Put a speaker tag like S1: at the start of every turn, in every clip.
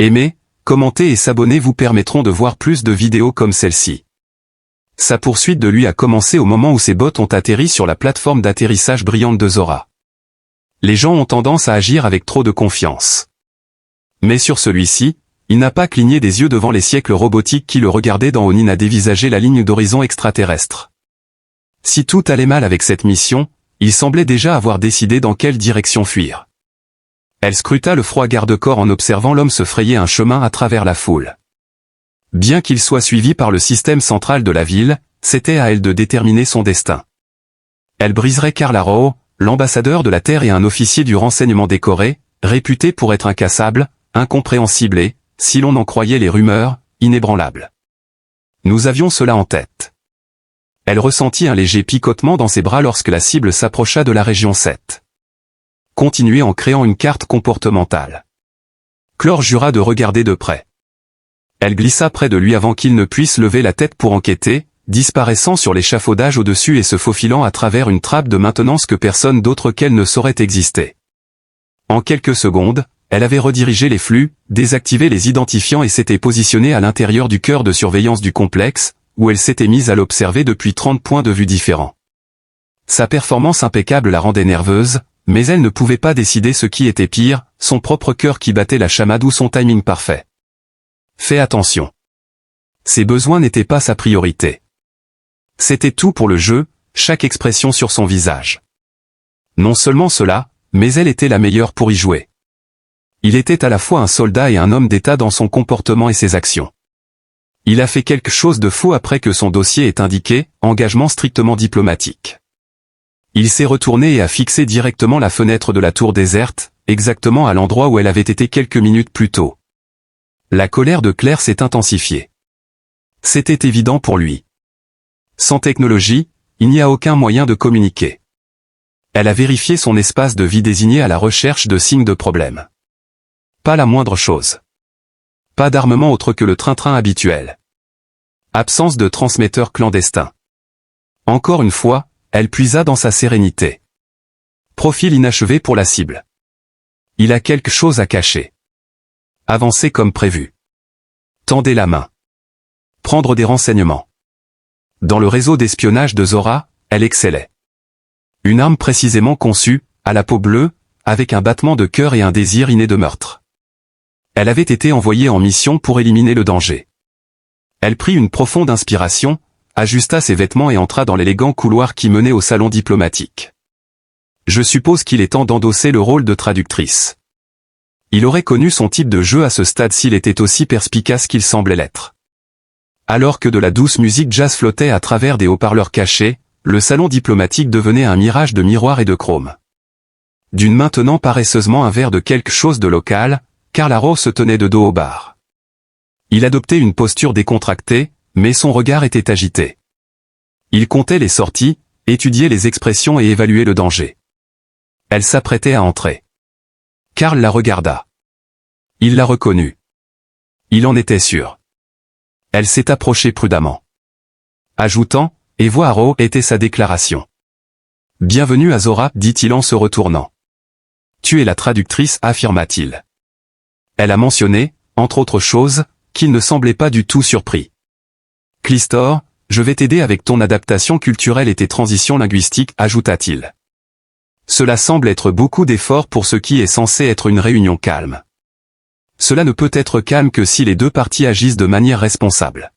S1: Aimer, commenter et s'abonner vous permettront de voir plus de vidéos comme celle-ci. Sa poursuite de lui a commencé au moment où ses bottes ont atterri sur la plateforme d'atterrissage brillante de Zora. Les gens ont tendance à agir avec trop de confiance. Mais sur celui-ci, il n'a pas cligné des yeux devant les siècles robotiques qui le regardaient d'en haut ni n'a dévisagé la ligne d'horizon extraterrestre. Si tout allait mal avec cette mission, il semblait déjà avoir décidé dans quelle direction fuir. Elle scruta le froid garde-corps en observant l'homme se frayer un chemin à travers la foule. Bien qu'il soit suivi par le système central de la ville, c'était à elle de déterminer son destin. Elle briserait Karl Arrow, l'ambassadeur de la Terre et un officier du renseignement décoré, réputé pour être incassable, incompréhensible et, si l'on en croyait les rumeurs, inébranlable. Nous avions cela en tête. Elle ressentit un léger picotement dans ses bras lorsque la cible s'approcha de la région 7. Continuez en créant une carte comportementale. Clore jura de regarder de près. Elle glissa près de lui avant qu'il ne puisse lever la tête pour enquêter, disparaissant sur l'échafaudage au-dessus et se faufilant à travers une trappe de maintenance que personne d'autre qu'elle ne saurait exister. En quelques secondes, elle avait redirigé les flux, désactivé les identifiants et s'était positionnée à l'intérieur du cœur de surveillance du complexe, où elle s'était mise à l'observer depuis 30 points de vue différents. Sa performance impeccable la rendait nerveuse, mais elle ne pouvait pas décider ce qui était pire, son propre cœur qui battait la chamade ou son timing parfait. Fais attention. Ses besoins n'étaient pas sa priorité. C'était tout pour le jeu, chaque expression sur son visage. Non seulement cela, mais elle était la meilleure pour y jouer. Il était à la fois un soldat et un homme d'État dans son comportement et ses actions. Il a fait quelque chose de faux après que son dossier ait indiqué « engagement strictement diplomatique ». Il s'est retourné et a fixé directement la fenêtre de la tour déserte, exactement à l'endroit où elle avait été quelques minutes plus tôt. La colère de Claire s'est intensifiée. C'était évident pour lui. Sans technologie, il n'y a aucun moyen de communiquer. Elle a vérifié son espace de vie désigné à la recherche de signes de problème. Pas la moindre chose. Pas d'armement autre que le train-train habituel. Absence de transmetteur clandestin. Encore une fois, elle puisa dans sa sérénité. Profil inachevé pour la cible. Il a quelque chose à cacher. Avancer comme prévu. Tendez la main. Prendre des renseignements. Dans le réseau d'espionnage de Zora, elle excellait. Une arme précisément conçue, à la peau bleue, avec un battement de cœur et un désir inné de meurtre. Elle avait été envoyée en mission pour éliminer le danger. Elle prit une profonde inspiration, ajusta ses vêtements et entra dans l'élégant couloir qui menait au salon diplomatique. Je suppose qu'il est temps d'endosser le rôle de traductrice. Il aurait connu son type de jeu à ce stade s'il était aussi perspicace qu'il semblait l'être. Alors que de la douce musique jazz flottait à travers des haut-parleurs cachés, le salon diplomatique devenait un mirage de miroirs et de chrome. D'une main tenant paresseusement un verre de quelque chose de local, Karl Arrow se tenait de dos au bar. Il adoptait une posture décontractée, mais son regard était agité. Il comptait les sorties, étudiait les expressions et évaluait le danger. Elle s'apprêtait à entrer. Karl la regarda. Il la reconnut. Il en était sûr. Elle s'est approchée prudemment. Ajoutant, « Et vois Arrow » était sa déclaration. « Bienvenue à Zora » dit-il en se retournant. « Tu es la traductrice » affirma-t-il. Elle a mentionné, entre autres choses, qu'il ne semblait pas du tout surpris. « Clistor, je vais t'aider avec ton adaptation culturelle et tes transitions linguistiques » ajouta-t-il. Cela semble être beaucoup d'efforts pour ce qui est censé être une réunion calme. Cela ne peut être calme que si les deux parties agissent de manière responsable.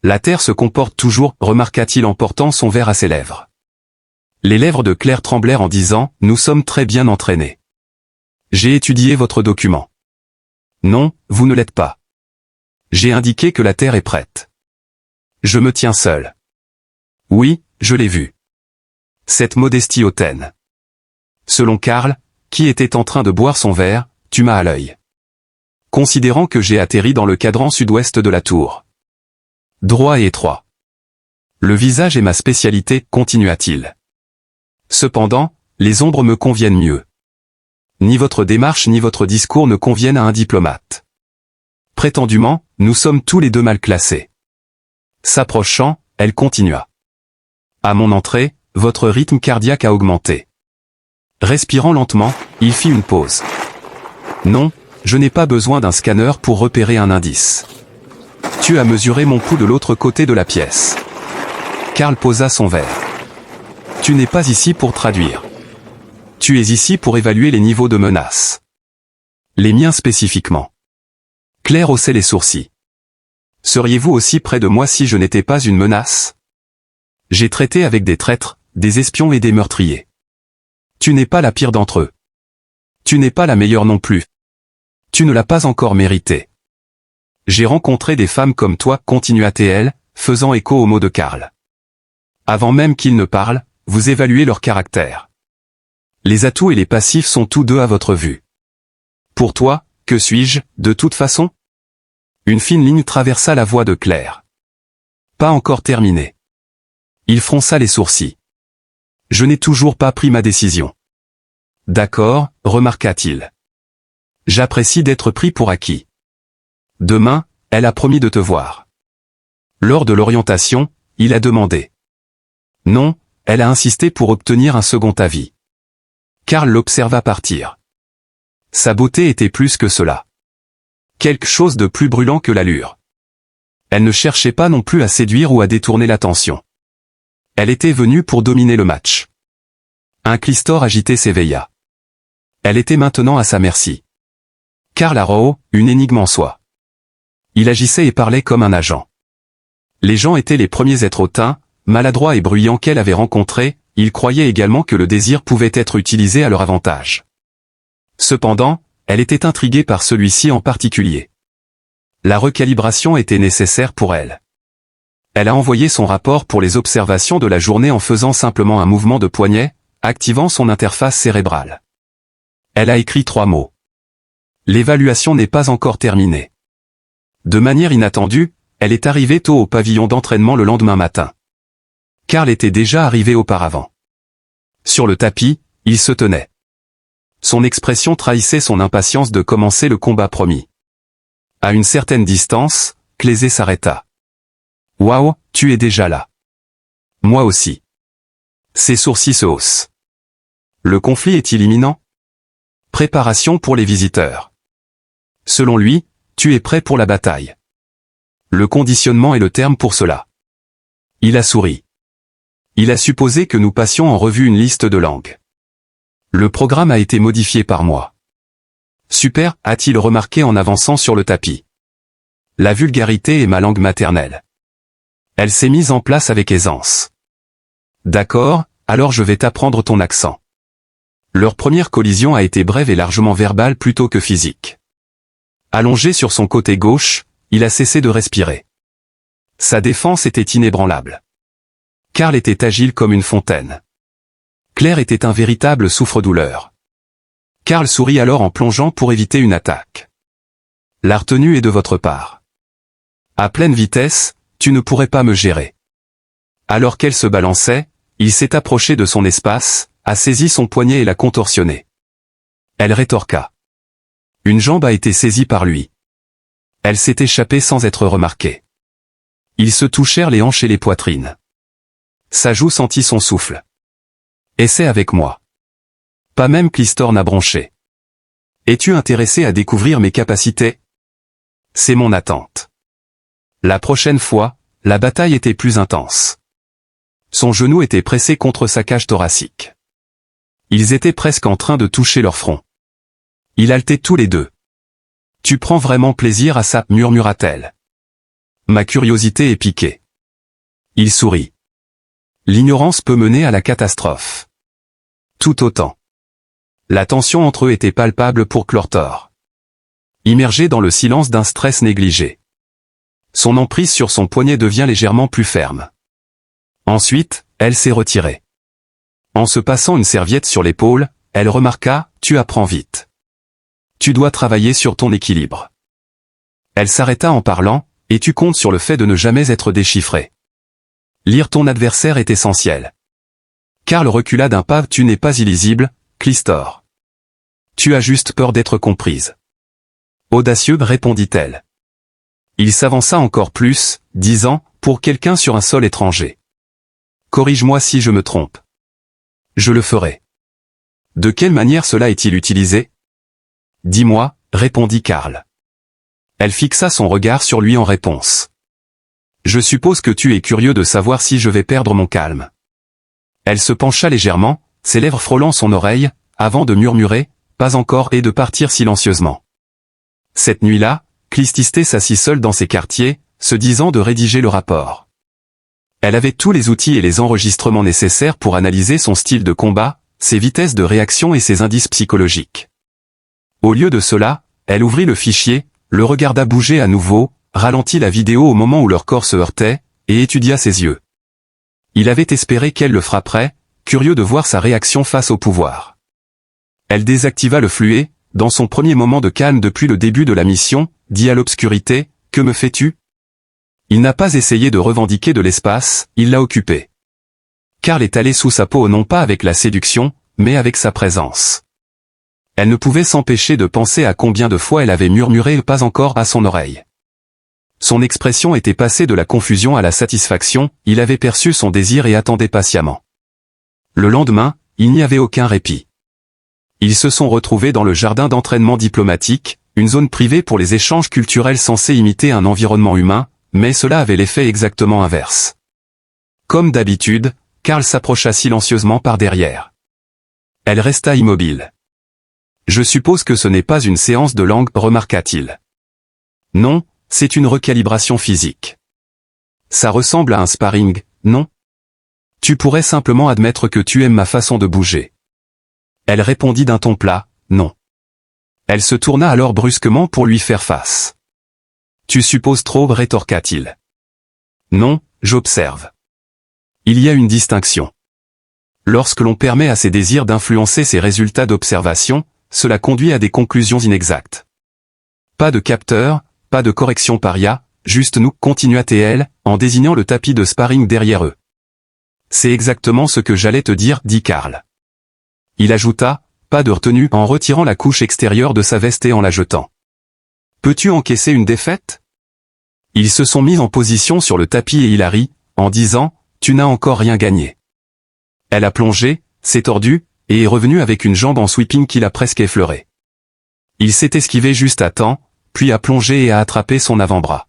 S1: La Terre se comporte toujours, remarqua-t-il en portant son verre à ses lèvres. Les lèvres de Claire tremblèrent en disant « Nous sommes très bien entraînés. J'ai étudié votre document. » Non, vous ne l'êtes pas. J'ai indiqué que la Terre est prête. Je me tiens seul. Oui, je l'ai vu. Cette modestie hautaine. Selon Karl, qui était en train de boire son verre, tu m'as à l'œil. Considérant que j'ai atterri dans le cadran sud-ouest de la tour. Droit et étroit. Le visage est ma spécialité, continua-t-il. Cependant, les ombres me conviennent mieux. Ni votre démarche ni votre discours ne conviennent à un diplomate. Prétendument, nous sommes tous les deux mal classés. S'approchant, elle continua. À mon entrée, votre rythme cardiaque a augmenté. Respirant lentement, il fit une pause. Non, Je n'ai pas besoin d'un scanner pour repérer un indice. Tu as mesuré mon pouls de l'autre côté de la pièce. Karl posa son verre. Tu n'es pas ici pour traduire. Tu es ici pour évaluer les niveaux de menace. Les miens spécifiquement. Claire haussait les sourcils. Seriez-vous aussi près de moi si je n'étais pas une menace? J'ai traité avec des traîtres, des espions et des meurtriers. Tu n'es pas la pire d'entre eux. Tu n'es pas la meilleure non plus. Tu ne l'as pas encore mérité. J'ai rencontré des femmes comme toi, continua-t-elle, faisant écho aux mots de Karl. Avant même qu'ils ne parlent, vous évaluez leur caractère. Les atouts et les passifs sont tous deux à votre vue. Pour toi, que suis-je, de toute façon? Une fine ligne traversa la voix de Claire. Pas encore terminé. Il fronça les sourcils. Je n'ai toujours pas pris ma décision. D'accord, remarqua-t-il. J'apprécie d'être pris pour acquis. Demain, elle a promis de te voir. Lors de l'orientation, il a demandé. Non, elle a insisté pour obtenir un second avis. Karl l'observa partir. Sa beauté était plus que cela. Quelque chose de plus brûlant que l'allure. Elle ne cherchait pas non plus à séduire ou à détourner l'attention. Elle était venue pour dominer le match. Un Clistor agité s'éveilla. Elle était maintenant à sa merci. Karl Arrow, une énigme en soi. Il agissait et parlait comme un agent. Les gens étaient les premiers êtres hautains, maladroits et bruyants qu'elle avait rencontrés, ils croyaient également que le désir pouvait être utilisé à leur avantage. Cependant, elle était intriguée par celui-ci en particulier. La recalibration était nécessaire pour elle. Elle a envoyé son rapport pour les observations de la journée en faisant simplement un mouvement de poignet, activant son interface cérébrale. Elle a écrit 3 mots. L'évaluation n'est pas encore terminée. De manière inattendue, elle est arrivée tôt au pavillon d'entraînement le lendemain matin. Karl était déjà arrivé auparavant. Sur le tapis, il se tenait. Son expression trahissait son impatience de commencer le combat promis. À une certaine distance, Clésé s'arrêta. « Waouh, tu es déjà là. » « Moi aussi. » Ses sourcils se haussent. « Le conflit est-il imminent ? » Préparation pour les visiteurs. Selon lui, tu es prêt pour la bataille. Le conditionnement est le terme pour cela. Il a souri. Il a supposé que nous passions en revue une liste de langues. Le programme a été modifié par moi. Super, a-t-il remarqué en avançant sur le tapis. La vulgarité est ma langue maternelle. Elle s'est mise en place avec aisance. D'accord, alors je vais t'apprendre ton accent. Leur première collision a été brève et largement verbale plutôt que physique. Allongé sur son côté gauche, il a cessé de respirer. Sa défense était inébranlable. Karl était agile comme une fontaine. Claire était un véritable souffre-douleur. Karl sourit alors en plongeant pour éviter une attaque. La retenue est de votre part. À pleine vitesse, tu ne pourrais pas me gérer. Alors qu'elle se balançait, il s'est approché de son espace, a saisi son poignet et l'a contorsionné. Elle rétorqua. Une jambe a été saisie par lui. Elle s'est échappée sans être remarquée. Ils se touchèrent les hanches et les poitrines. Sa joue sentit son souffle. Essaie avec moi. Pas même Clistor n'a bronché. Es-tu intéressé à découvrir mes capacités? C'est mon attente. La prochaine fois, la bataille était plus intense. Son genou était pressé contre sa cage thoracique. Ils étaient presque en train de toucher leur front. Il haletait tous les deux. Tu prends vraiment plaisir à ça, murmura-t-elle. Ma curiosité est piquée. Il sourit. L'ignorance peut mener à la catastrophe. Tout autant. La tension entre eux était palpable pour Clortor. Immergé dans le silence d'un stress négligé. Son emprise sur son poignet devient légèrement plus ferme. Ensuite, elle s'est retirée. En se passant une serviette sur l'épaule, elle remarqua, tu apprends vite. Tu dois travailler sur ton équilibre. Elle s'arrêta en parlant, et tu comptes sur le fait de ne jamais être déchiffré. Lire ton adversaire est essentiel. Karl recula d'un pas, tu n'es pas illisible, Clistor. Tu as juste peur d'être comprise. Audacieux, répondit-elle. Il s'avança encore plus, disant, pour quelqu'un sur un sol étranger. Corrige-moi si je me trompe. Je le ferai. De quelle manière cela est-il utilisé? Dis-moi, répondit Karl. Elle fixa son regard sur lui en réponse. Je suppose que tu es curieux de savoir si je vais perdre mon calme. Elle se pencha légèrement, ses lèvres frôlant son oreille, avant de murmurer, pas encore, et de partir silencieusement. Cette nuit-là, Clististé s'assit seule dans ses quartiers, se disant de rédiger le rapport. Elle avait tous les outils et les enregistrements nécessaires pour analyser son style de combat, ses vitesses de réaction et ses indices psychologiques. Au lieu de cela, elle ouvrit le fichier, le regarda bouger à nouveau, ralentit la vidéo au moment où leur corps se heurtait, et étudia ses yeux. Il avait espéré qu'elle le frapperait, curieux de voir sa réaction face au pouvoir. Elle désactiva le fluet, dans son premier moment de calme depuis le début de la mission, dit à l'obscurité, « Que me fais-tu » Il n'a pas essayé de revendiquer de l'espace, il l'a occupé. Karl est allé sous sa peau non pas avec la séduction, mais avec sa présence. Elle ne pouvait s'empêcher de penser à combien de fois elle avait murmuré « pas encore » à son oreille. Son expression était passée de la confusion à la satisfaction, il avait perçu son désir et attendait patiemment. Le lendemain, il n'y avait aucun répit. Ils se sont retrouvés dans le jardin d'entraînement diplomatique, une zone privée pour les échanges culturels censés imiter un environnement humain, mais cela avait l'effet exactement inverse. Comme d'habitude, Karl s'approcha silencieusement par derrière. Elle resta immobile. « Je suppose que ce n'est pas une séance de langue, remarqua-t-il. « Non, c'est une recalibration physique. »« Ça ressemble à un sparring, non ? Tu pourrais simplement admettre que tu aimes ma façon de bouger. » Elle répondit d'un ton plat, « Non. » Elle se tourna alors brusquement pour lui faire face. « Tu supposes trop, rétorqua-t-il. »« Non, j'observe. » Il y a une distinction. Lorsque l'on permet à ses désirs d'influencer ses résultats d'observation, cela conduit à des conclusions inexactes. Pas de capteur, pas de correction paria, juste nous, continua-t-elle, en désignant le tapis de sparring derrière eux. C'est exactement ce que j'allais te dire, dit Karl. Il ajouta, pas de retenue, en retirant la couche extérieure de sa veste et en la jetant. Peux-tu encaisser une défaite ? Ils se sont mis en position sur le tapis et il a ri, en disant, tu n'as encore rien gagné. Elle a plongé, s'est tordue, et est revenue avec une jambe en sweeping qui l'a presque effleurée. Il s'est esquivé juste à temps, puis a plongé et a attrapé son avant-bras.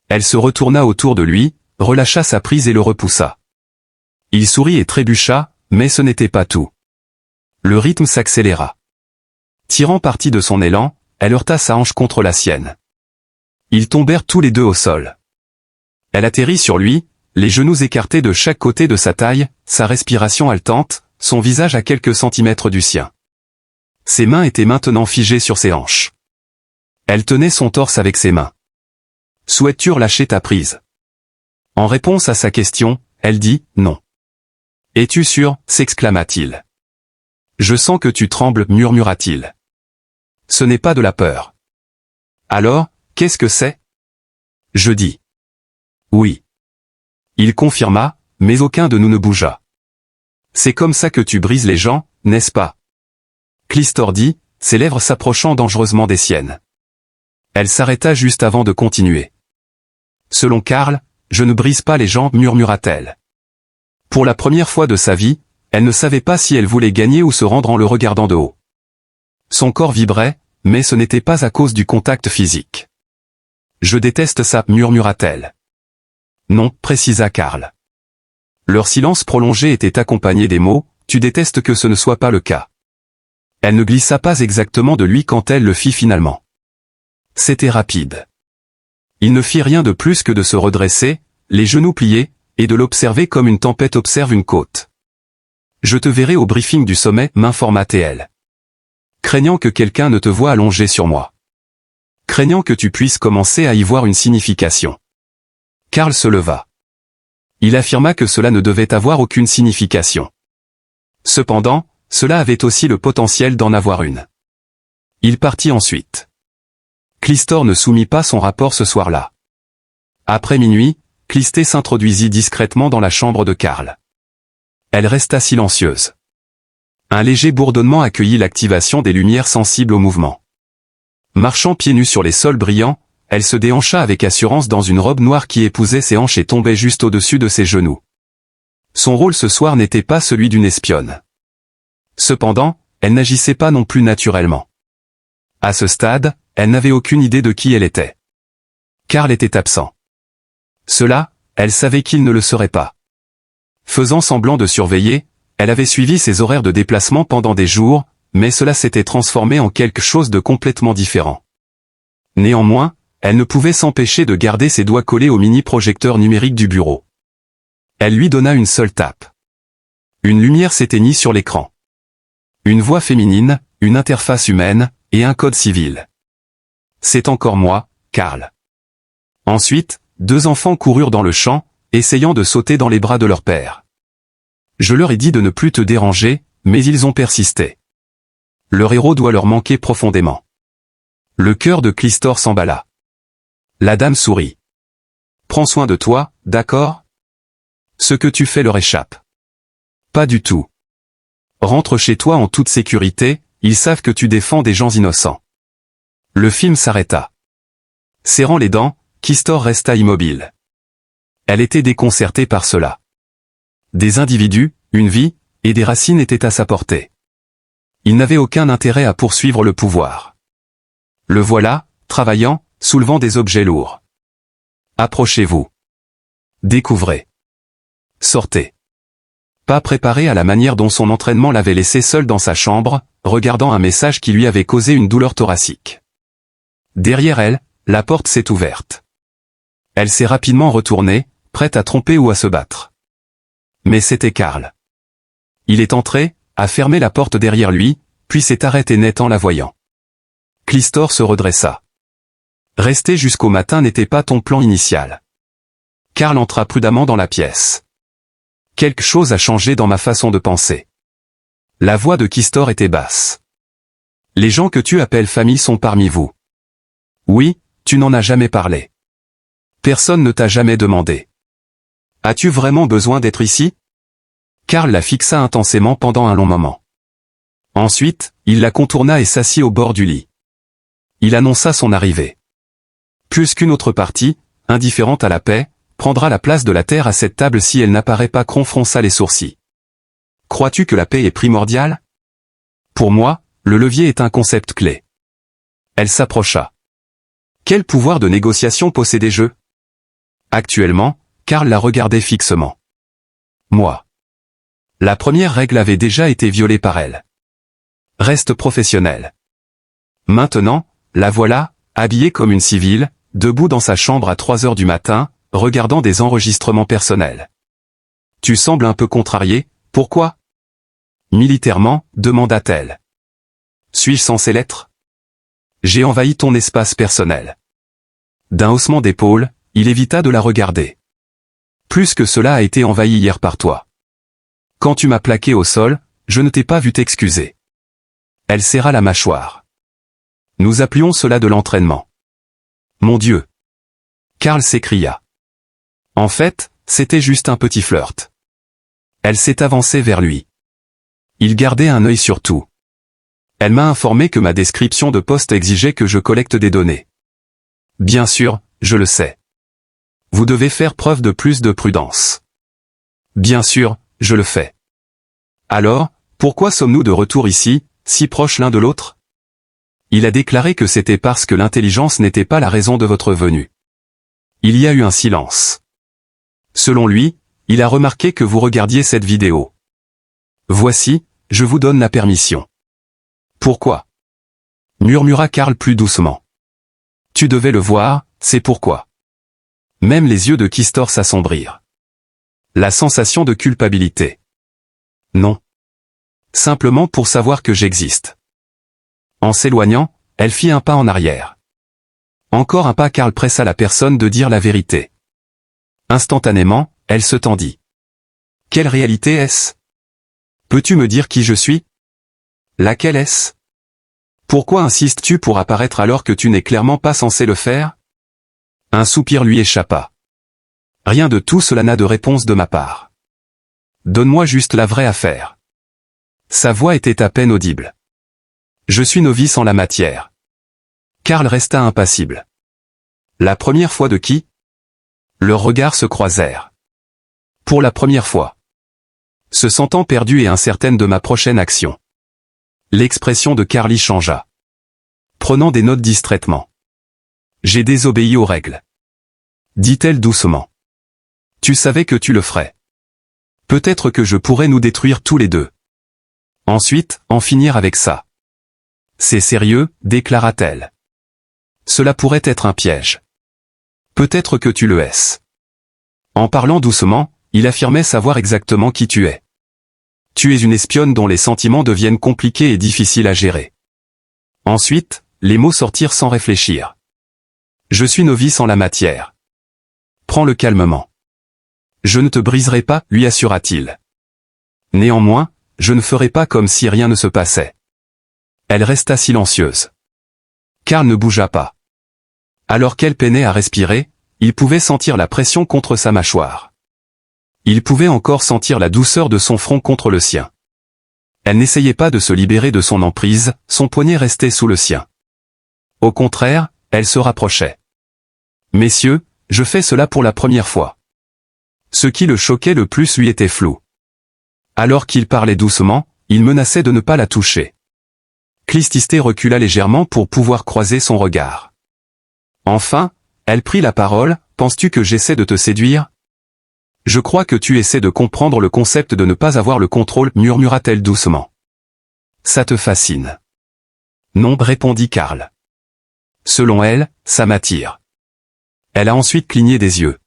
S1: Elle se retourna autour de lui, relâcha sa prise et le repoussa. Il sourit et trébucha, mais ce n'était pas tout. Le rythme s'accéléra. Tirant parti de son élan, elle heurta sa hanche contre la sienne. Ils tombèrent tous les deux au sol. Elle atterrit sur lui, les genoux écartés de chaque côté de sa taille, sa respiration haletante, son visage à quelques centimètres du sien. Ses mains étaient maintenant figées sur ses hanches. Elle tenait son torse avec ses mains. « Souhaites-tu relâcher ta prise ?» En réponse à sa question, elle dit « non ». « Es-tu sûr ?» s'exclama-t-il. « Je sens que tu trembles » murmura-t-il. « Ce n'est pas de la peur. »« Alors, qu'est-ce que c'est ?» Je dis. « Oui. » Il confirma, mais aucun de nous ne bougea. « C'est comme ça que tu brises les gens, n'est-ce pas ?» Clistor dit, ses lèvres s'approchant dangereusement des siennes. Elle s'arrêta juste avant de continuer. « Selon Karl, je ne brise pas les gens » murmura-t-elle. Pour la première fois de sa vie, elle ne savait pas si elle voulait gagner ou se rendre en le regardant de haut. Son corps vibrait, mais ce n'était pas à cause du contact physique. « Je déteste ça » murmura-t-elle. « Non » précisa Karl. Leur silence prolongé était accompagné des mots « Tu détestes que ce ne soit pas le cas ». Elle ne glissa pas exactement de lui quand elle le fit finalement. C'était rapide. Il ne fit rien de plus que de se redresser, les genoux pliés, et de l'observer comme une tempête observe une côte. « Je te verrai au briefing du sommet » m'informa-t-elle. Craignant que quelqu'un ne te voie allongé sur moi. Craignant que tu puisses commencer à y voir une signification. Karl se leva. Il affirma que cela ne devait avoir aucune signification. Cependant, cela avait aussi le potentiel d'en avoir une. Il partit ensuite. Clistor ne soumit pas son rapport ce soir-là. Après minuit, Clisté s'introduisit discrètement dans la chambre de Karl. Elle resta silencieuse. Un léger bourdonnement accueillit l'activation des lumières sensibles au mouvement. Marchant pieds nus sur les sols brillants, elle se déhancha avec assurance dans une robe noire qui épousait ses hanches et tombait juste au-dessus de ses genoux. Son rôle ce soir n'était pas celui d'une espionne. Cependant, elle n'agissait pas non plus naturellement. À ce stade, elle n'avait aucune idée de qui elle était. Karl était absent. Cela, elle savait qu'il ne le serait pas. Faisant semblant de surveiller, elle avait suivi ses horaires de déplacement pendant des jours, mais cela s'était transformé en quelque chose de complètement différent. Néanmoins, elle ne pouvait s'empêcher de garder ses doigts collés au mini-projecteur numérique du bureau. Elle lui donna une seule tape. Une lumière s'éteignit sur l'écran. Une voix féminine, une interface humaine, et un code civil. C'est encore moi, Karl. Ensuite, 2 enfants coururent dans le champ, essayant de sauter dans les bras de leur père. Je leur ai dit de ne plus te déranger, mais ils ont persisté. Leur héros doit leur manquer profondément. Le cœur de Clistor s'emballa. La dame sourit. Prends soin de toi, d'accord? Ce que tu fais leur échappe. Pas du tout. Rentre chez toi en toute sécurité, ils savent que tu défends des gens innocents. Le film s'arrêta. Serrant les dents, Clistor resta immobile. Elle était déconcertée par cela. Des individus, une vie, et des racines étaient à sa portée. Il n'avait aucun intérêt à poursuivre le pouvoir. Le voilà, travaillant, soulevant des objets lourds. Approchez-vous. Découvrez. Sortez. Pas préparé à la manière dont son entraînement l'avait laissé seul dans sa chambre, regardant un message qui lui avait causé une douleur thoracique. Derrière elle, la porte s'est ouverte. Elle s'est rapidement retournée, prête à tromper ou à se battre. Mais c'était Karl. Il est entré, a fermé la porte derrière lui, puis s'est arrêté net en la voyant. Clistor se redressa. Rester jusqu'au matin n'était pas ton plan initial. Karl entra prudemment dans la pièce. Quelque chose a changé dans ma façon de penser. La voix de Clistor était basse. Les gens que tu appelles famille sont parmi vous. Oui, tu n'en as jamais parlé. Personne ne t'a jamais demandé. As-tu vraiment besoin d'être ici? Karl la fixa intensément pendant un long moment. Ensuite, il la contourna et s'assit au bord du lit. Il annonça son arrivée. Plus qu'une autre partie, indifférente à la paix, prendra la place de la terre à cette table si elle n'apparaît pas, fronça les sourcils. Crois-tu que la paix est primordiale? Pour moi, le levier est un concept clé. Elle s'approcha. Quel pouvoir de négociation possédais-je? Actuellement, Karl la regardait fixement. Moi. La première règle avait déjà été violée par elle. Reste professionnel. Maintenant, la voilà, habillée comme une civile, debout dans sa chambre à 3 heures du matin, regardant des enregistrements personnels. Tu sembles un peu contrarié, pourquoi? Militairement, demanda-t-elle. Suis-je censé l'être? J'ai envahi ton espace personnel. D'un haussement d'épaule, il évita de la regarder. Plus que cela a été envahi hier par toi. Quand tu m'as plaqué au sol, je ne t'ai pas vu t'excuser. Elle serra la mâchoire. Nous appelions cela de l'entraînement. Mon Dieu! Karl s'écria. En fait, c'était juste un petit flirt. Elle s'est avancée vers lui. Il gardait un œil sur tout. Elle m'a informé que ma description de poste exigeait que je collecte des données. Bien sûr, je le sais. Vous devez faire preuve de plus de prudence. Bien sûr, je le fais. Alors, pourquoi sommes-nous de retour ici, si proches l'un de l'autre? Il a déclaré que c'était parce que l'intelligence n'était pas la raison de votre venue. Il y a eu un silence. Selon lui, il a remarqué que vous regardiez cette vidéo. Voici, je vous donne la permission. Pourquoi? Murmura Karl plus doucement. Tu devais le voir, c'est pourquoi. Même les yeux de Clistor s'assombrirent. La sensation de culpabilité. Non. Simplement pour savoir que j'existe. En s'éloignant, elle fit un pas en arrière. Encore un pas. Karl pressa la personne de dire la vérité. Instantanément, elle se tendit. Quelle réalité est-ce? Peux-tu me dire qui je suis? Laquelle est-ce? Pourquoi insistes-tu pour apparaître alors que tu n'es clairement pas censé le faire? Un soupir lui échappa. Rien de tout cela n'a de réponse de ma part. Donne-moi juste la vraie affaire. Sa voix était à peine audible. Je suis novice en la matière. Karl resta impassible. La première fois de qui? Leurs regards se croisèrent. Pour la première fois. Se sentant perdue et incertaine de ma prochaine action. L'expression de Karl y changea. prenant des notes distraitement. J'ai désobéi aux règles. Dit-elle doucement. Tu savais que tu le ferais. Peut-être que je pourrais nous détruire tous les deux. Ensuite, en finir avec ça. C'est sérieux, déclara-t-elle. Cela pourrait être un piège. Peut-être que tu le es. En parlant doucement, il affirmait savoir exactement qui tu es. Tu es une espionne dont les sentiments deviennent compliqués et difficiles à gérer. Ensuite, les mots sortirent sans réfléchir. Je suis novice en la matière. Prends-le calmement. Je ne te briserai pas, lui assura-t-il. Néanmoins, je ne ferai pas comme si rien ne se passait. Elle resta silencieuse. Karl ne bougea pas. Alors qu'elle peinait à respirer, il pouvait sentir la pression contre sa mâchoire. Il pouvait encore sentir la douceur de son front contre le sien. Elle n'essayait pas de se libérer de son emprise, son poignet restait sous le sien. Au contraire, elle se rapprochait. Messieurs, je fais cela pour la première fois. Ce qui le choquait le plus lui était flou. Alors qu'il parlait doucement, il menaçait de ne pas la toucher. Clististé recula légèrement pour pouvoir croiser son regard. Enfin, elle prit la parole, penses-tu que j'essaie de te séduire ? Je crois que tu essaies de comprendre le concept de ne pas avoir le contrôle, murmura-t-elle doucement. Ça te fascine. Non, répondit Karl. Selon elle, ça m'attire. Elle a ensuite cligné des yeux.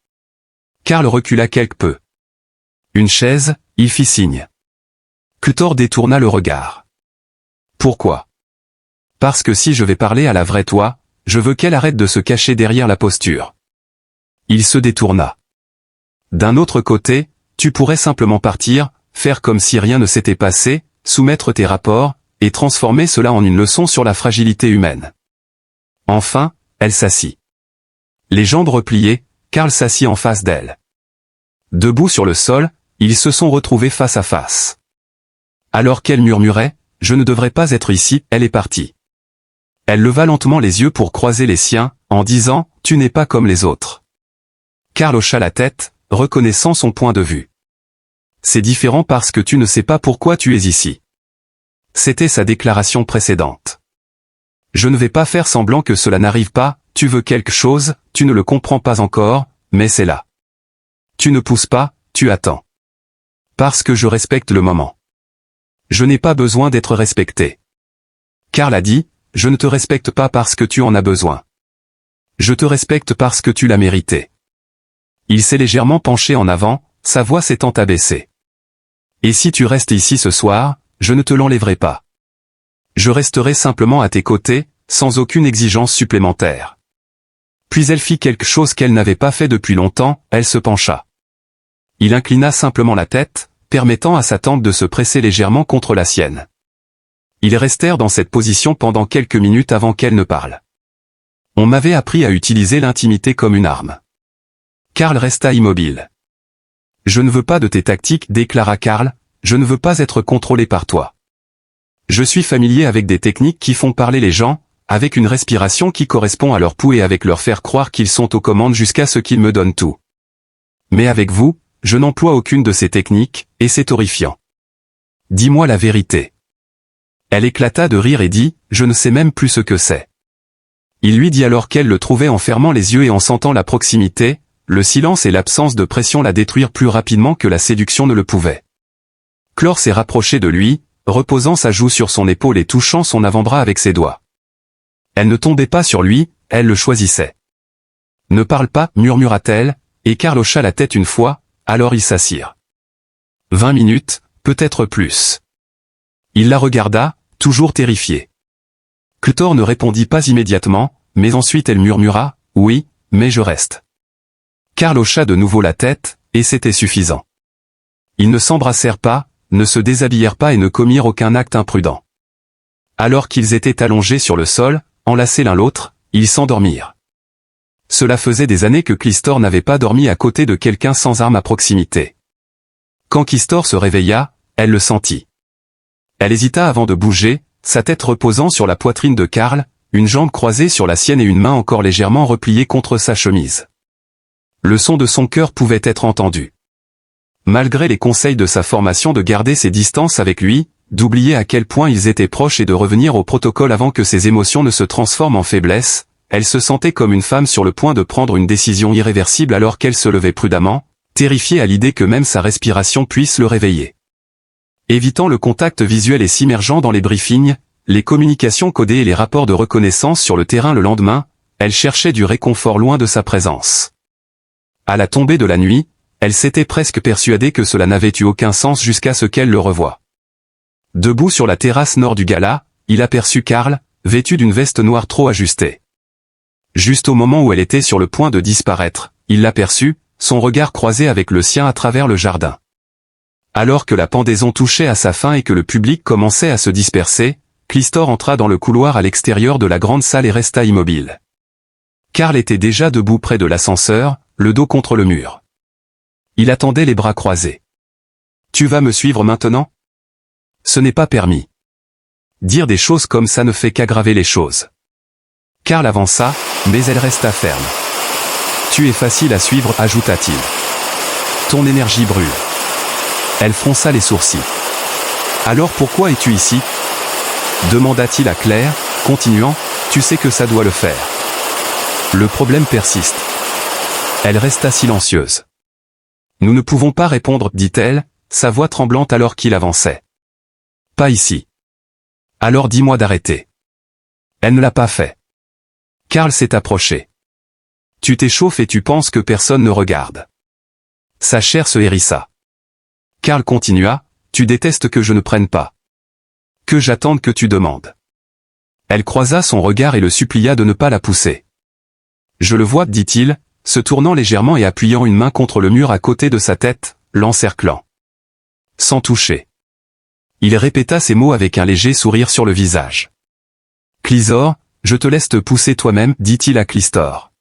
S1: Karl recula quelque peu. Une chaise, il fit signe. Clutor détourna le regard. Pourquoi ? Parce que si je vais parler à la vraie toi, je veux qu'elle arrête de se cacher derrière la posture. Il se détourna. D'un autre côté, tu pourrais simplement partir, faire comme si rien ne s'était passé, soumettre tes rapports, et transformer cela en une leçon sur la fragilité humaine. Enfin, elle s'assit. Les jambes repliées, Karl s'assit en face d'elle. Debout sur le sol, ils se sont retrouvés face à face. Alors qu'elle murmurait, « Je ne devrais pas être ici », elle est partie. Elle leva lentement les yeux pour croiser les siens, en disant « Tu n'es pas comme les autres ». Karl hocha la tête, reconnaissant son point de vue. C'est différent parce que tu ne sais pas pourquoi tu es ici. C'était sa déclaration précédente. Je ne vais pas faire semblant que cela n'arrive pas, tu veux quelque chose, tu ne le comprends pas encore, mais c'est là. Tu ne pousses pas, tu attends. Parce que je respecte le moment. Je n'ai pas besoin d'être respecté. Karl a dit, je ne te respecte pas parce que tu en as besoin. Je te respecte parce que tu l'as mérité. Il s'est légèrement penché en avant, sa voix s'étant abaissée. Et si tu restes ici ce soir, je ne te l'enlèverai pas. Je resterai simplement à tes côtés, sans aucune exigence supplémentaire. Puis elle fit quelque chose qu'elle n'avait pas fait depuis longtemps, elle se pencha. Il inclina simplement la tête, permettant à sa tante de se presser légèrement contre la sienne. Ils restèrent dans cette position pendant quelques minutes avant qu'elle ne parle. On m'avait appris à utiliser l'intimité comme une arme. Karl resta immobile. Je ne veux pas de tes tactiques, déclara Karl, je ne veux pas être contrôlé par toi. Je suis familier avec des techniques qui font parler les gens, avec une respiration qui correspond à leur pouls et avec leur faire croire qu'ils sont aux commandes jusqu'à ce qu'ils me donnent tout. Mais avec vous, je n'emploie aucune de ces techniques, et c'est horrifiant. Dis-moi la vérité. Elle éclata de rire et dit, je ne sais même plus ce que c'est. Il lui dit alors qu'elle le trouvait en fermant les yeux et en sentant la proximité, le silence et l'absence de pression la détruire plus rapidement que la séduction ne le pouvait. Clore s'est rapproché de lui, reposant sa joue sur son épaule et touchant son avant-bras avec ses doigts. Elle ne tombait pas sur lui, elle le choisissait. Ne parle pas, murmura-t-elle, et Karl hocha la tête une fois, alors ils s'assirent. 20 minutes, peut-être plus. Il la regarda, toujours terrifié. Clutor ne répondit pas immédiatement, mais ensuite elle murmura, oui, mais je reste. Karl hocha de nouveau la tête, et c'était suffisant. Ils ne s'embrassèrent pas, ne se déshabillèrent pas et ne commirent aucun acte imprudent. Alors qu'ils étaient allongés sur le sol, enlacés l'un l'autre, ils s'endormirent. Cela faisait des années que Clistor n'avait pas dormi à côté de quelqu'un sans arme à proximité. Quand Clistor se réveilla, elle le sentit. Elle hésita avant de bouger, sa tête reposant sur la poitrine de Karl, une jambe croisée sur la sienne et une main encore légèrement repliée contre sa chemise. Le son de son cœur pouvait être entendu. Malgré les conseils de sa formation de garder ses distances avec lui, d'oublier à quel point ils étaient proches et de revenir au protocole avant que ses émotions ne se transforment en faiblesse. Elle se sentait comme une femme sur le point de prendre une décision irréversible alors qu'elle se levait prudemment, terrifiée à l'idée que même sa respiration puisse le réveiller. Évitant le contact visuel et s'immergeant dans les briefings, les communications codées et les rapports de reconnaissance sur le terrain le lendemain, elle cherchait du réconfort loin de sa présence. À la tombée de la nuit, elle s'était presque persuadée que cela n'avait eu aucun sens jusqu'à ce qu'elle le revoie. Debout sur la terrasse nord du gala, il aperçut Carl, vêtu d'une veste noire trop ajustée. Juste au moment où elle était sur le point de disparaître, il l'aperçut, son regard croisé avec le sien à travers le jardin. Alors que la pendaison touchait à sa fin et que le public commençait à se disperser, Clistor entra dans le couloir à l'extérieur de la grande salle et resta immobile. Carl était déjà debout près de l'ascenseur, le dos contre le mur. Il attendait les bras croisés. « Tu vas me suivre maintenant ? Ce n'est pas permis. Dire des choses comme ça ne fait qu'aggraver les choses. » Carl avança, mais elle resta ferme. « Tu es facile à suivre, ajouta-t-il. Ton énergie brûle. » Elle fronça les sourcils. « Alors pourquoi es-tu ici ? » demanda-t-il à Claire, continuant, « Tu sais que ça doit le faire. » Le problème persiste. Elle resta silencieuse. « Nous ne pouvons pas répondre, dit-elle, sa voix tremblante alors qu'il avançait. « Pas ici. » Alors dis-moi d'arrêter. Elle ne l'a pas fait. Carl s'est approché. « Tu t'échauffes et tu penses que personne ne regarde. » Sa chair se hérissa. Carl continua, « Tu détestes que je ne prenne pas. Que j'attende que tu demandes. » Elle croisa son regard et le supplia de ne pas la pousser. « Je le vois, dit-il, se tournant légèrement et appuyant une main contre le mur à côté de sa tête, l'encerclant. Sans toucher. Il répéta ces mots avec un léger sourire sur le visage. « Clysor, je te laisse te pousser toi-même, dit-il à Clistor. »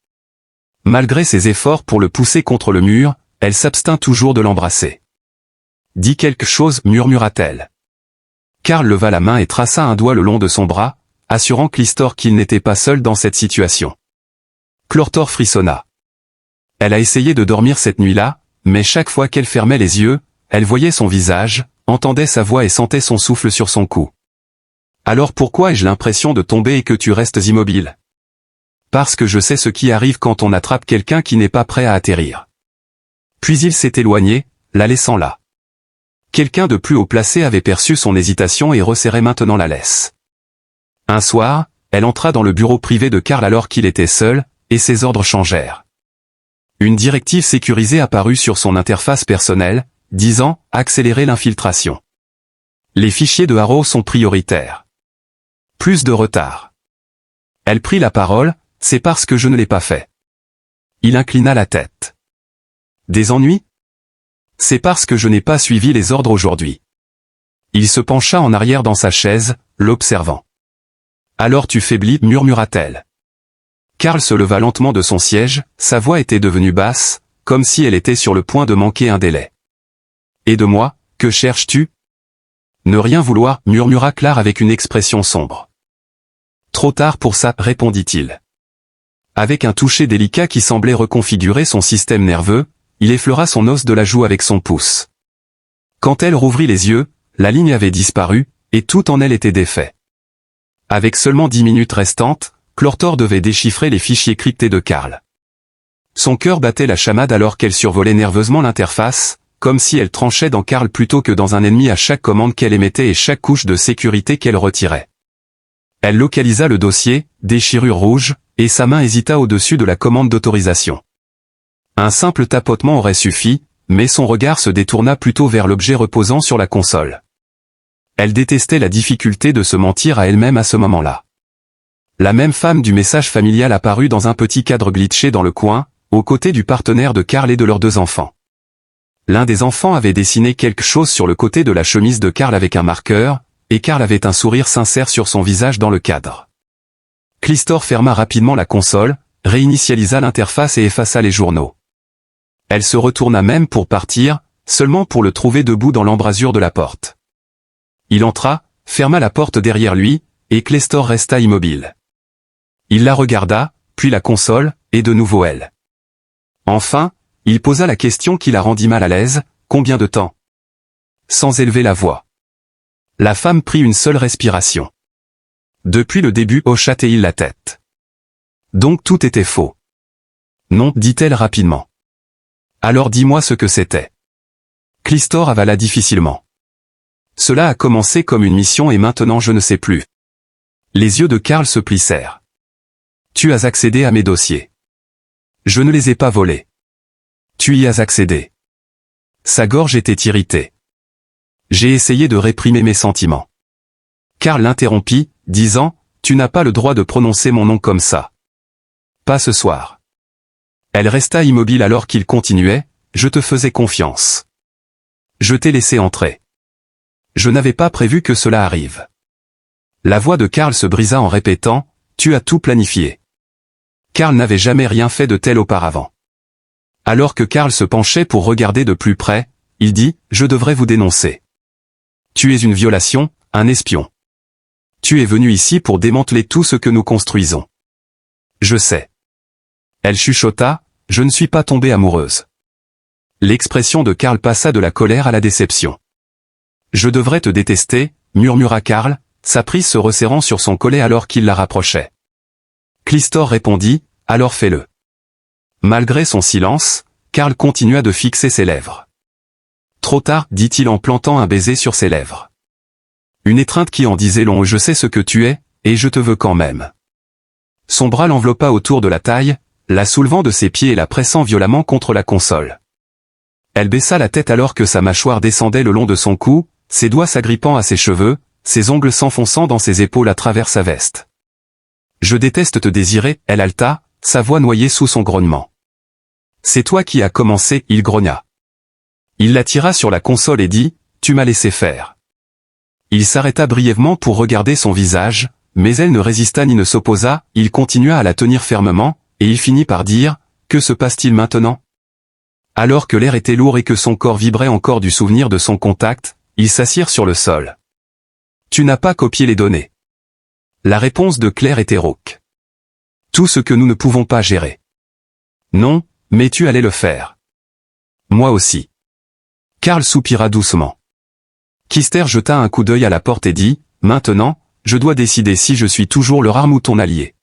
S1: Malgré ses efforts pour le pousser contre le mur, elle s'abstint toujours de l'embrasser. « Dis quelque chose, murmura-t-elle. Carl leva la main et traça un doigt le long de son bras, assurant Clistor qu'il n'était pas seul dans cette situation. Clortor frissonna. Elle a essayé de dormir cette nuit-là, mais chaque fois qu'elle fermait les yeux, elle voyait son visage, entendait sa voix et sentait son souffle sur son cou. « Alors pourquoi ai-je l'impression de tomber et que tu restes immobile ? » « Parce que je sais ce qui arrive quand on attrape quelqu'un qui n'est pas prêt à atterrir. » Puis il s'est éloigné, la laissant là. Quelqu'un de plus haut placé avait perçu son hésitation et resserrait maintenant la laisse. Un soir, elle entra dans le bureau privé de Carl alors qu'il était seul, et ses ordres changèrent. Une directive sécurisée apparut sur son interface personnelle, disant « Accélérer l'infiltration. Les fichiers de Harrow sont prioritaires. » Plus de retard. Elle prit la parole, « C'est parce que je ne l'ai pas fait. » Il inclina la tête. « Des ennuis ? » « C'est parce que je n'ai pas suivi les ordres aujourd'hui. » Il se pencha en arrière dans sa chaise, l'observant. « Alors tu faiblis, murmura-t-elle. » Carl se leva lentement de son siège, sa voix était devenue basse, comme si elle était sur le point de manquer un délai. « Et de moi, que cherches-tu ? » Ne rien vouloir, murmura Claire avec une expression sombre. « Trop tard pour ça, répondit-il. Avec un toucher délicat qui semblait reconfigurer son système nerveux, il effleura son os de la joue avec son pouce. Quand elle rouvrit les yeux, la ligne avait disparu, et tout en elle était défait. Avec seulement 10 minutes restantes, Clortor devait déchiffrer les fichiers cryptés de Carl. Son cœur battait la chamade alors qu'elle survolait nerveusement l'interface, comme si elle tranchait dans Carl plutôt que dans un ennemi à chaque commande qu'elle émettait et chaque couche de sécurité qu'elle retirait. Elle localisa le dossier, déchirure rouge, et sa main hésita au-dessus de la commande d'autorisation. Un simple tapotement aurait suffi, mais son regard se détourna plutôt vers l'objet reposant sur la console. Elle détestait la difficulté de se mentir à elle-même à ce moment-là. La même femme du message familial apparut dans un petit cadre glitché dans le coin, aux côtés du partenaire de Carl et de leurs 2 enfants. L'un des enfants avait dessiné quelque chose sur le côté de la chemise de Carl avec un marqueur, et Carl avait un sourire sincère sur son visage dans le cadre. Clistor ferma rapidement la console, réinitialisa l'interface et effaça les journaux. Elle se retourna même pour partir, seulement pour le trouver debout dans l'embrasure de la porte. Il entra, ferma la porte derrière lui, et Clistor resta immobile. Il la regarda, puis la console, et de nouveau elle. Enfin, il posa la question qui la rendit mal à l'aise, « Combien de temps ?» Sans élever la voix. La femme prit une seule respiration. Depuis le début hocha-t-il la tête. Donc tout était faux. Non, dit-elle rapidement. Alors dis-moi ce que c'était. Clistor avala difficilement. Cela a commencé comme une mission et maintenant je ne sais plus. Les yeux de Karl se plissèrent. Tu as accédé à mes dossiers. Je ne les ai pas volés. Tu y as accédé. Sa gorge était irritée. J'ai essayé de réprimer mes sentiments. Karl l'interrompit, disant, tu n'as pas le droit de prononcer mon nom comme ça. Pas ce soir. Elle resta immobile alors qu'il continuait, je te faisais confiance. Je t'ai laissé entrer. Je n'avais pas prévu que cela arrive. La voix de Karl se brisa en répétant, tu as tout planifié. Karl n'avait jamais rien fait de tel auparavant. Alors que Karl se penchait pour regarder de plus près, il dit, je devrais vous dénoncer. Tu es une violation, un espion. Tu es venu ici pour démanteler tout ce que nous construisons. Je sais. Elle chuchota, je ne suis pas tombée amoureuse. L'expression de Karl passa de la colère à la déception. Je devrais te détester, murmura Karl, sa prise se resserrant sur son collet alors qu'il la rapprochait. Clistor répondit, alors fais-le. Malgré son silence, Karl continua de fixer ses lèvres. Trop tard, dit-il en plantant un baiser sur ses lèvres. Une étreinte qui en disait long, je sais ce que tu es, et je te veux quand même. Son bras l'enveloppa autour de la taille, la soulevant de ses pieds et la pressant violemment contre la console. Elle baissa la tête alors que sa mâchoire descendait le long de son cou, ses doigts s'agrippant à ses cheveux, ses ongles s'enfonçant dans ses épaules à travers sa veste. Je déteste te désirer, elle haleta, sa voix noyée sous son grognement. C'est toi qui as commencé, il grogna. Il la tira sur la console et dit, tu m'as laissé faire. Il s'arrêta brièvement pour regarder son visage, mais elle ne résista ni ne s'opposa, il continua à la tenir fermement, et il finit par dire, que se passe-t-il maintenant? Alors que l'air était lourd et que son corps vibrait encore du souvenir de son contact, ils s'assirent sur le sol. Tu n'as pas copié les données. La réponse de Claire était rauque. Tout ce que nous ne pouvons pas gérer. Non, mais tu allais le faire. Moi aussi. Karl soupira doucement. Kister jeta un coup d'œil à la porte et dit, maintenant, je dois décider si je suis toujours leur arme ou ton allié.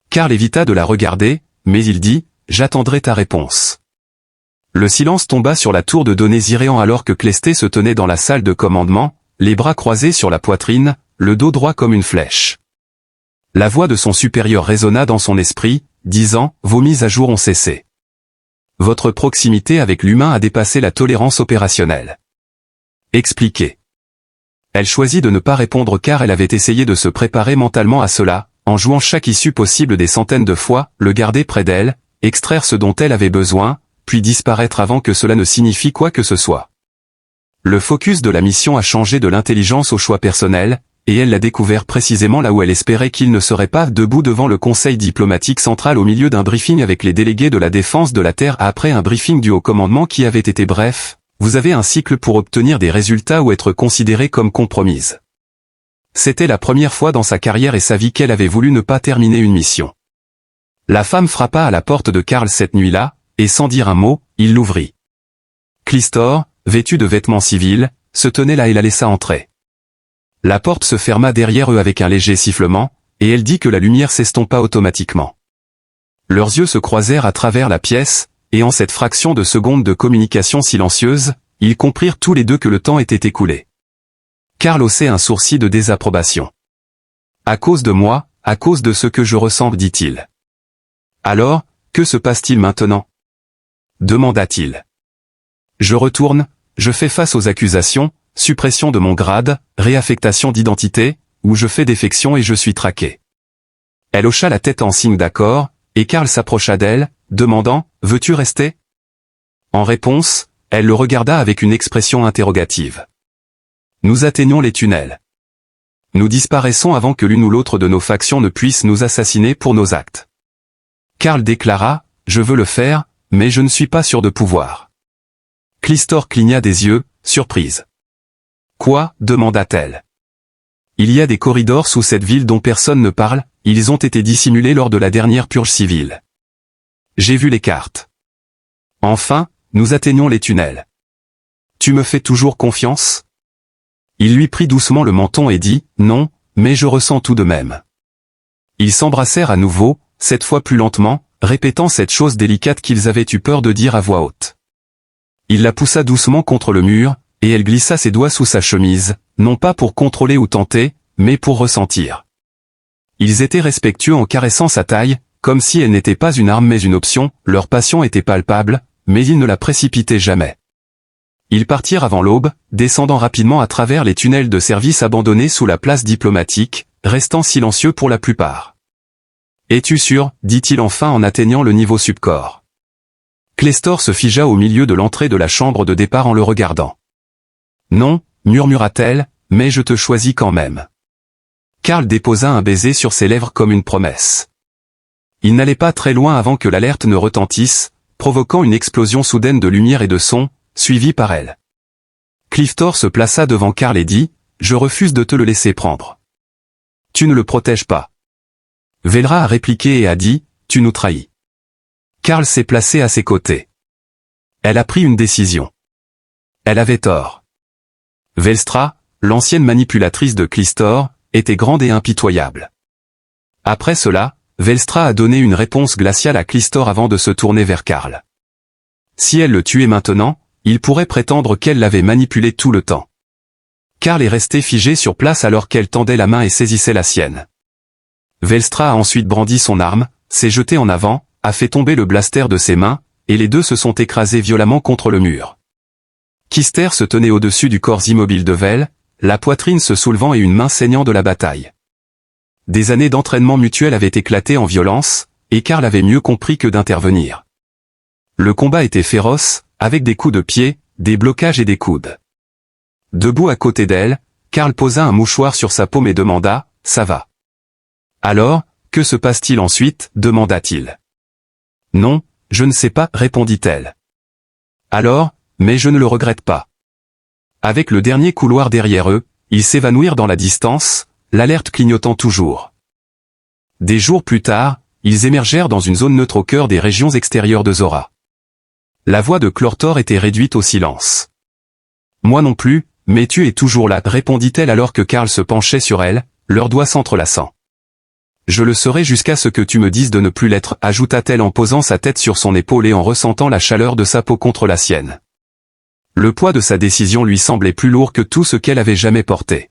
S1: Karl évita de la regarder, mais il dit, j'attendrai ta réponse. Le silence tomba sur la tour de données Iréan alors que Clesté se tenait dans la salle de commandement, les bras croisés sur la poitrine, le dos droit comme une flèche. La voix de son supérieur résonna dans son esprit, disant, vos mises à jour ont cessé. Votre proximité avec l'humain a dépassé la tolérance opérationnelle. Expliquez. Elle choisit de ne pas répondre car elle avait essayé de se préparer mentalement à cela, en jouant chaque issue possible des centaines de fois, le garder près d'elle, extraire ce dont elle avait besoin, puis disparaître avant que cela ne signifie quoi que ce soit. Le focus de la mission a changé de l'intelligence au choix personnel, et elle l'a découvert précisément là où elle espérait qu'il ne serait pas debout devant le Conseil diplomatique central au milieu d'un briefing avec les délégués de la défense de la Terre après un briefing du haut commandement qui avait été bref, vous avez un cycle pour obtenir des résultats ou être considérée comme compromise. C'était la première fois dans sa carrière et sa vie qu'elle avait voulu ne pas terminer une mission. La femme frappa à la porte de Karl cette nuit-là, et sans dire un mot, il l'ouvrit. Clistor, vêtu de vêtements civils, se tenait là et la laissa entrer. La porte se ferma derrière eux avec un léger sifflement, et elle dit que la lumière s'estompa automatiquement. Leurs yeux se croisèrent à travers la pièce, et en cette fraction de seconde de communication silencieuse, ils comprirent tous les deux que le temps était écoulé. Karl haussait un sourcil de désapprobation. À cause de moi, à cause de ce que je ressens, dit-il. Alors, que se passe-t-il maintenant? Demanda-t-il. Je retourne, je fais face aux accusations, suppression de mon grade, réaffectation d'identité, ou je fais défection et je suis traqué. Elle hocha la tête en signe d'accord, et Karl s'approcha d'elle, demandant, veux-tu rester? En réponse, elle le regarda avec une expression interrogative. Nous atteignons les tunnels. Nous disparaissons avant que l'une ou l'autre de nos factions ne puisse nous assassiner pour nos actes. Karl déclara, je veux le faire, mais je ne suis pas sûr de pouvoir. Clistor cligna des yeux, surprise. Quoi, demanda-t-elle. Il y a des corridors sous cette ville dont personne ne parle, ils ont été dissimulés lors de la dernière purge civile. J'ai vu les cartes. Enfin, nous atteignons les tunnels. Tu me fais toujours confiance? Il lui prit doucement le menton et dit « Non, mais je ressens tout de même. » Ils s'embrassèrent à nouveau, cette fois plus lentement, répétant cette chose délicate qu'ils avaient eu peur de dire à voix haute. Il la poussa doucement contre le mur, et elle glissa ses doigts sous sa chemise, non pas pour contrôler ou tenter, mais pour ressentir. Ils étaient respectueux en caressant sa taille, comme si elle n'était pas une arme mais une option, leur passion était palpable, mais ils ne la précipitaient jamais. Ils partirent avant l'aube, descendant rapidement à travers les tunnels de service abandonnés sous la place diplomatique, restant silencieux pour la plupart. « Es-tu sûr ?» dit-il enfin en atteignant le niveau subcorps. Clestor se figea au milieu de l'entrée de la chambre de départ en le regardant. « Non, murmura-t-elle, mais je te choisis quand même. » Karl déposa un baiser sur ses lèvres comme une promesse. Il n'allait pas très loin avant que l'alerte ne retentisse, provoquant une explosion soudaine de lumière et de son, suivie par elle. Cliftor se plaça devant Karl et dit « Je refuse de te le laisser prendre. »« Tu ne le protèges pas. » Velra a répliqué et a dit « Tu nous trahis. » Karl s'est placé à ses côtés. Elle a pris une décision. Elle avait tort. Velstra, l'ancienne manipulatrice de Clistor, était grande et impitoyable. Après cela, Velstra a donné une réponse glaciale à Clistor avant de se tourner vers Karl. Si elle le tuait maintenant, il pourrait prétendre qu'elle l'avait manipulé tout le temps. Karl est resté figé sur place alors qu'elle tendait la main et saisissait la sienne. Velstra a ensuite brandi son arme, s'est jeté en avant, a fait tomber le blaster de ses mains, et les deux se sont écrasés violemment contre le mur. Kister se tenait au-dessus du corps immobile de Vel, la poitrine se soulevant et une main saignant de la bataille. Des années d'entraînement mutuel avaient éclaté en violence, et Karl avait mieux compris que d'intervenir. Le combat était féroce, avec des coups de pied, des blocages et des coudes. Debout à côté d'elle, Karl posa un mouchoir sur sa paume et demanda « Ça va ?» Alors, que se passe-t-il ensuite demanda-t-il. « Non, je ne sais pas, répondit-elle. Alors, mais je ne le regrette pas. » Avec le dernier couloir derrière eux, ils s'évanouirent dans la distance, l'alerte clignotant toujours. Des jours plus tard, ils émergèrent dans une zone neutre au cœur des régions extérieures de Zora. La voix de Clortor était réduite au silence. « Moi non plus, mais tu es toujours là, répondit-elle alors que Karl se penchait sur elle, leurs doigts s'entrelaçant. « Je le serai jusqu'à ce que tu me dises de ne plus l'être, ajouta-t-elle en posant sa tête sur son épaule et en ressentant la chaleur de sa peau contre la sienne. Le poids de sa décision lui semblait plus lourd que tout ce qu'elle avait jamais porté.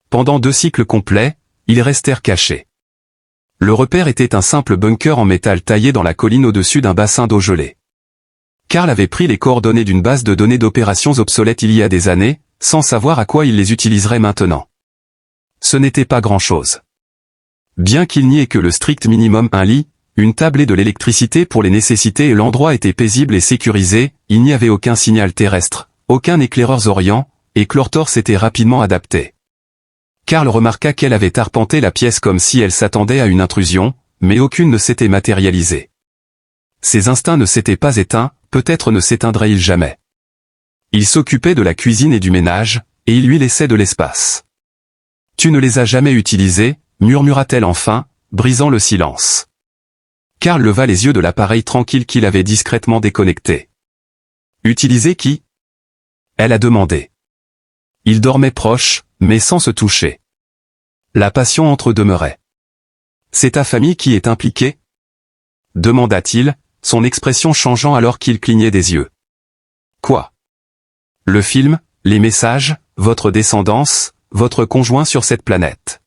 S1: Pendant 2 cycles complets, ils restèrent cachés. Le repère était un simple bunker en métal taillé dans la colline au-dessus d'un bassin d'eau gelée. Karl avait pris les coordonnées d'une base de données d'opérations obsolètes il y a des années, sans savoir à quoi il les utiliserait maintenant. Ce n'était pas grand-chose. Bien qu'il n'y ait que le strict minimum, un lit, une table et de l'électricité pour les nécessités et l'endroit était paisible et sécurisé, il n'y avait aucun signal terrestre, aucun éclaireur orient, et Clortor s'était rapidement adapté. Karl remarqua qu'elle avait arpenté la pièce comme si elle s'attendait à une intrusion, mais aucune ne s'était matérialisée. Ses instincts ne s'étaient pas éteints, peut-être ne s'éteindraient-ils jamais. Il s'occupait de la cuisine et du ménage, et il lui laissait de l'espace. « Tu ne les as jamais utilisés ?» murmura-t-elle enfin, brisant le silence. Karl leva les yeux de l'appareil tranquille qu'il avait discrètement déconnecté. « Utiliser qui ?» Elle a demandé. Ils dormaient proches, mais sans se toucher. La passion entre eux demeurait. « C'est ta famille qui est impliquée ?» demanda-t-il, son expression changeant alors qu'il clignait des yeux. « Quoi ? Le film, les messages, votre descendance, votre conjoint sur cette planète. »